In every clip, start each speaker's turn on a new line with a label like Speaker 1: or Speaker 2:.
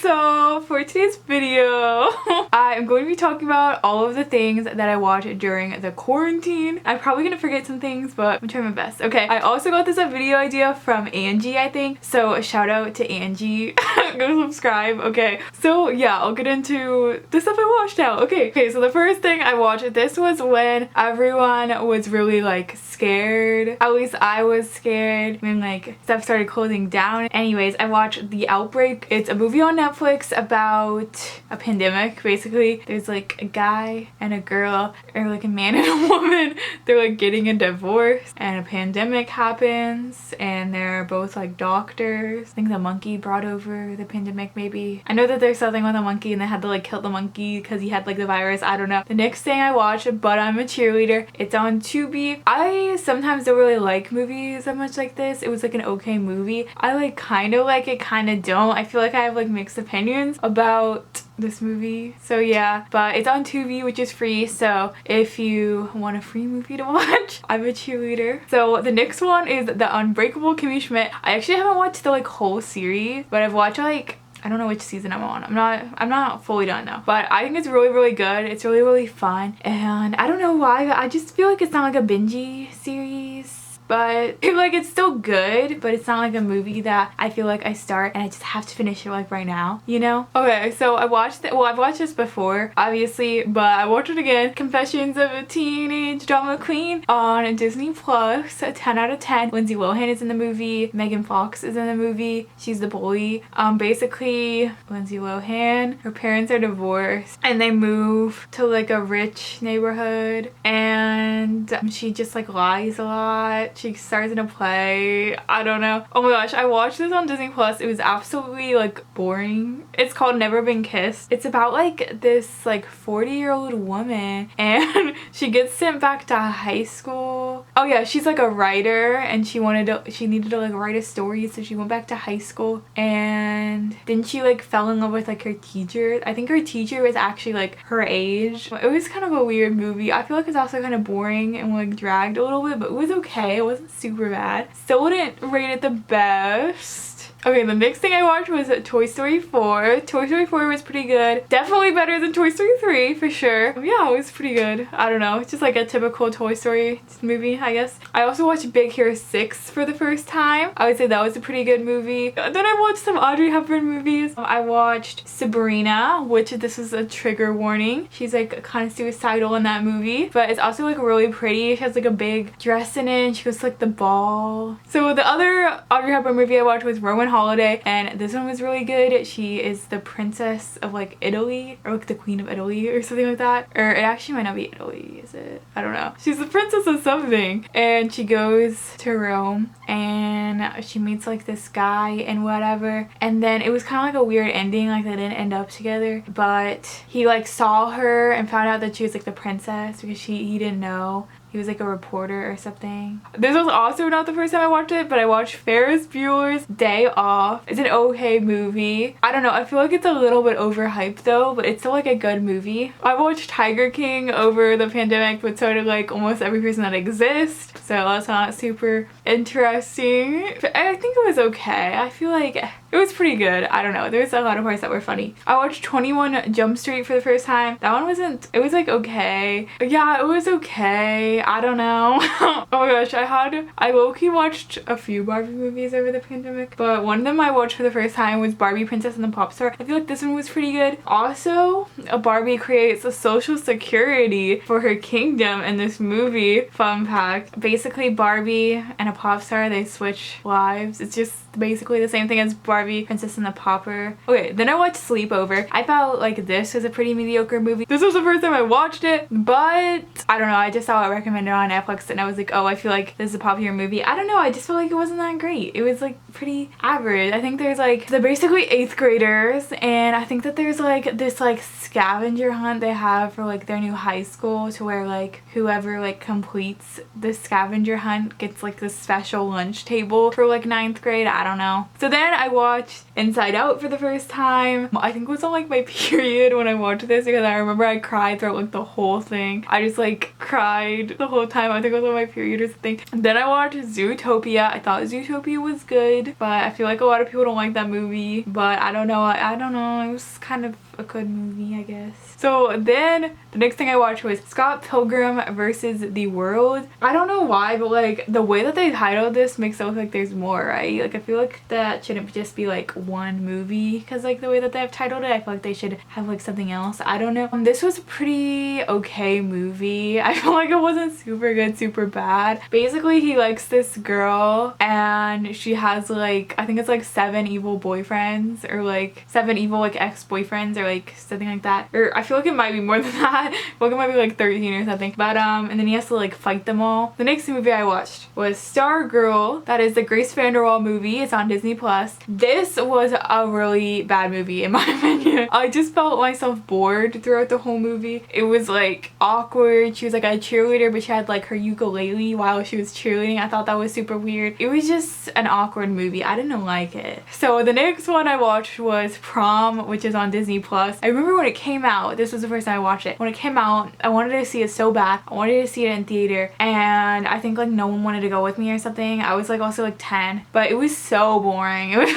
Speaker 1: So for today's video, I am going to be talking about all of the things that I watched during the quarantine. I'm probably gonna forget some things, but I'm trying my best. Okay, I also got this video idea from Angie, I think. So a shout out to Angie. Go subscribe. Okay, so yeah, I'll get into the stuff I watched now. Okay, so the first thing I watched, this was when everyone was really like scared. At least I was scared when like stuff started closing down. Anyways, I watched The Outbreak. It's a movie on Netflix about a pandemic. Basically, there's like a guy and a girl, or like a man and a woman. They're like getting a divorce and a pandemic happens and they're both like doctors. I think the monkey brought over the pandemic maybe. I know that there's something with a monkey and they had to like kill the monkey because he had like the virus. I don't know. The next thing I watched, But I'm a Cheerleader. It's on Tubi. I sometimes don't really like movies that much like this. It was like an okay movie. I like kind of like it, kind of don't. I feel like I have like mixed opinions about this movie. So yeah, but it's on Tubi, which is free. So if you want a free movie to watch, I'm a Cheerleader. So the next one is The Unbreakable Kimmy Schmidt. I actually haven't watched the like whole series, but I've watched like, I don't know which season I'm on. I'm not fully done though. But I think it's really good. It's really fun. And I don't know why, but I just feel like it's not like a bingey series. But like it's still good, but it's not like a movie that I feel like I start and I just have to finish it like right now, you know? Okay, so I watched it. Well, I've watched this before, obviously, but I watched it again. Confessions of a Teenage Drama Queen on Disney Plus. 10 out of 10. Lindsay Lohan is in the movie. Megan Fox is in the movie. She's the bully. Basically, Lindsay Lohan, her parents are divorced and they move to like a rich neighborhood and she just like lies a lot. She stars in a play. I don't know. Oh my gosh, I watched this on Disney Plus. It was absolutely like boring. It's called Never Been Kissed. It's about like this like 40-year-old woman and she gets sent back to high school. Oh yeah, she's like a writer and she needed to like write a story, so she went back to high school and then she like fell in love with like her teacher. I think her teacher was actually like her age. It was kind of a weird movie. I feel like it's also kind of boring and like dragged a little bit, but it was okay. It wasn't super bad. Still wouldn't rate it the best. Okay, the next thing I watched was Toy Story 4. Toy Story 4 was pretty good. Definitely better than Toy Story 3 for sure. Yeah, it was pretty good. I don't know. It's just like a typical Toy Story movie, I guess. I also watched Big Hero 6 for the first time. I would say that was a pretty good movie. Then I watched some Audrey Hepburn movies. I watched Sabrina, which this is a trigger warning. She's like kind of suicidal in that movie, but it's also like really pretty. She has like a big dress in it and she goes to like the ball. So the other Audrey Hepburn movie I watched was Roman Holiday, and this one was really good. She is the princess of like Italy, or like the queen of Italy or something like that. Or it actually might not be Italy, is it? I don't know. She's the princess of something, and she goes to Rome and she meets like this guy and whatever, and then it was kind of like a weird ending, like they didn't end up together, but he like saw her and found out that she was like the princess because he didn't know. He was like a reporter or something. This was also not the first time I watched it, but I watched Ferris Bueller's Day Off. It's an okay movie. I don't know, I feel like it's a little bit overhyped though, but it's still like a good movie. I watched Tiger King over the pandemic, but so did like almost every person that exists. So that's not super interesting. But I think it was okay. I feel like it was pretty good. I don't know. There's a lot of parts that were funny. I watched 21 Jump Street for the first time. That one wasn't, it was like okay. Yeah, it was okay. I don't know. Oh my gosh, I low-key watched a few Barbie movies over the pandemic, but one of them I watched for the first time was Barbie Princess and the Pop Star. I feel like this one was pretty good. Also, a Barbie creates a social security for her kingdom in this movie. Fun fact. Basically, Barbie and a pop star, they switch lives. It's just basically the same thing as Barbie Princess and the Pauper. Okay, then I watched Sleepover. I felt like this was a pretty mediocre movie. This was the first time I watched it, but I don't know, I just saw it recommended on Netflix and I was like, oh, I feel like this is a popular movie. I don't know, I just feel like it wasn't that great. It was like pretty average. I think there's like, they're basically 8th graders and I think that there's like this like scavenger hunt they have for like their new high school, to where like whoever like completes the scavenger hunt gets like this special lunch table for like 9th grade. I I don't know. So then I watched Inside Out for the first time. I think it was on like my period when I watched this, because I remember I cried throughout like the whole thing. I just like cried the whole time. I think it was on my period or something. And then I watched Zootopia. I thought Zootopia was good, but I feel like a lot of people don't like that movie. But I don't know. I don't know. It was kind of a good movie, I guess. So then the next thing I watched was Scott Pilgrim versus the World. I don't know why, but like the way that they titled this makes it look like there's more, right? Like I feel like that shouldn't just be like one movie, because like the way that they have titled it, I feel like they should have like something else. I don't know. This was a pretty okay movie. I feel like it wasn't super good, super bad. Basically he likes this girl and she has like, I think it's like 7 evil boyfriends, or like 7 evil like ex-boyfriends, or like something like that. Or I feel like it might be more than that. I feel like it might be like 13 or something. But and then he has to like fight them all. The next movie I watched was Stargirl. That is the Grace Vanderwaal movie. It's on Disney Plus. This was a really bad movie in my opinion. I just felt myself bored throughout the whole movie. It was like awkward. She was like a cheerleader, but she had like her ukulele while she was cheerleading. I thought that was super weird. It was just an awkward movie. I didn't like it. So the next one I watched was Prom, which is on Disney Plus. I remember when it came out, this was the first time I watched it. When it came out, I wanted to see it so bad. I wanted to see it in theater, and I think like no one wanted to go with me or something. I was like also like 10, but it was so boring. It was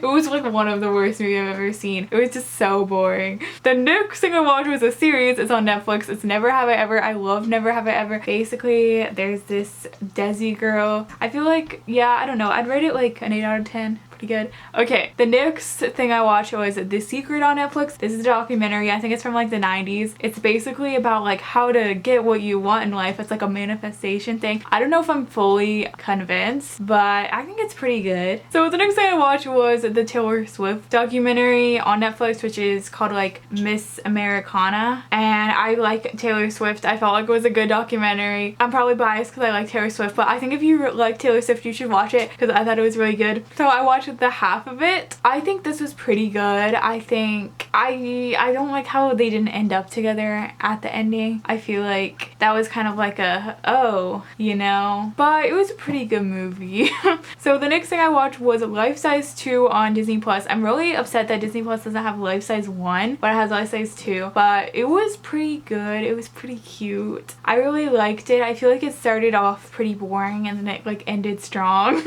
Speaker 1: it was like one of the worst movies I've ever seen. It was just so boring. The next thing I watched was a series. It's on Netflix. It's Never Have I Ever. I love Never Have I Ever. Basically, there's this Desi girl. I feel like, yeah, I don't know. I'd rate it like an 8 out of 10. Pretty good. Okay, the next thing I watched was The Secret on Netflix. This is a documentary. I think it's from like the 90s. It's basically about like how to get what you want in life. It's like a manifestation thing. I don't know if I'm fully convinced, but I think it's pretty good. So the next thing I watched was the Taylor Swift documentary on Netflix, which is called like Miss Americana. And I like Taylor Swift. I felt like it was a good documentary. I'm probably biased because I like Taylor Swift, but I think if you like Taylor Swift, you should watch it, because I thought it was really good. So I watched the half of it. I think this was pretty good. I think I don't like how they didn't end up together at the ending. I feel like that was kind of like a oh, you know, but it was a pretty good movie. So the next thing I watched was Life Size 2 on Disney Plus. I'm really upset that Disney Plus doesn't have Life Size 1, but it has Life Size 2, but it was pretty good. It was pretty cute. I really liked it. I feel like it started off pretty boring and then it like ended strong.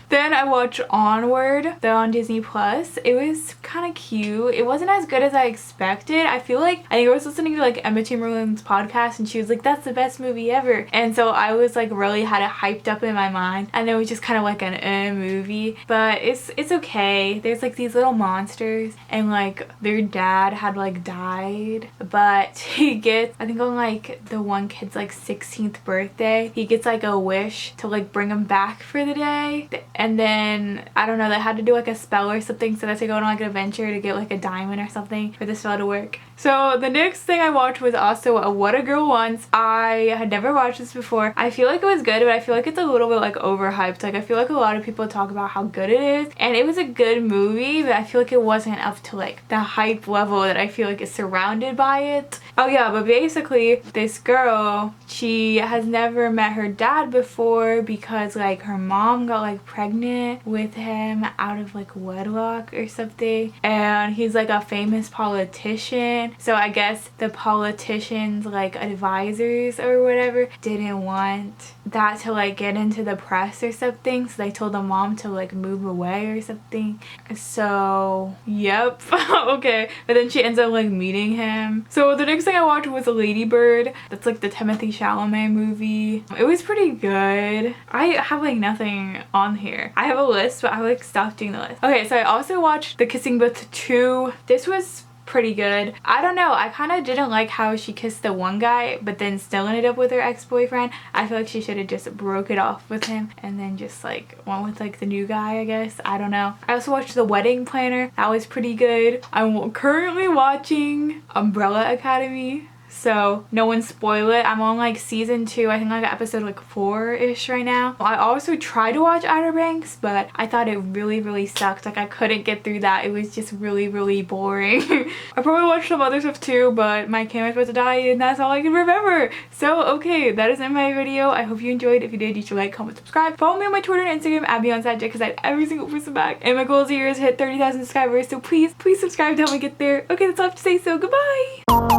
Speaker 1: Then I watched Onward, though, on Disney Plus. It was kind of cute. It wasn't as good as I expected. I think I was listening to like Emma Chamberlain's podcast and she was like, that's the best movie ever. And so I was like really had it hyped up in my mind, and it was just kind of like an movie. But it's okay. There's like these little monsters, and like their dad had like died, but he gets, I think on like the one kid's like 16th birthday, he gets like a wish to like bring him back for the day. And then, I don't know, they had to do like a spell or something, so they had to go on like an adventure to get like a diamond or something for the spell to work. So the next thing I watched was also a What a Girl Wants. I had never watched this before. I feel like it was good, but I feel like it's a little bit like overhyped. Like I feel like a lot of people talk about how good it is, and it was a good movie, but I feel like it wasn't up to like the hype level that I feel like is surrounded by it. Oh yeah, but basically this girl, she has never met her dad before because like her mom got like pregnant with him out of like wedlock or something, and he's like a famous politician. So I guess the politicians like advisors or whatever didn't want that to like get into the press or something, so they told the mom to like move away or something. So yep. Okay, but then she ends up like meeting him. So the next thing I watched was Lady Bird. That's like the Timothée Chalamet movie. It was pretty good. I have like nothing on here. I have a list, but I like stopped doing the list. Okay, so I also watched The Kissing Booth 2. This was pretty good. I don't know, I kind of didn't like how she kissed the one guy but then still ended up with her ex-boyfriend. I feel like she should have just broke it off with him and then just like went with like the new guy, I guess. I don't know. I also watched The Wedding Planner. That was pretty good. I'm currently watching Umbrella Academy. so no one spoil it. I'm on like season 2, I think like episode like 4-ish right now. I also tried to watch Outer Banks, but I thought it really sucked. Like I couldn't get through that. It was just really boring. I probably watched some other stuff too, but my camera's about to die and that's all I can remember. So okay, that is in my video. I hope you enjoyed. If you did, you should like, comment, subscribe. Follow me on my Twitter and Instagram at BeyonceJack because I had every single person back. And my goal this year is to hit 30,000 subscribers, so please subscribe to help me get there. Okay, that's all I have to say, so goodbye!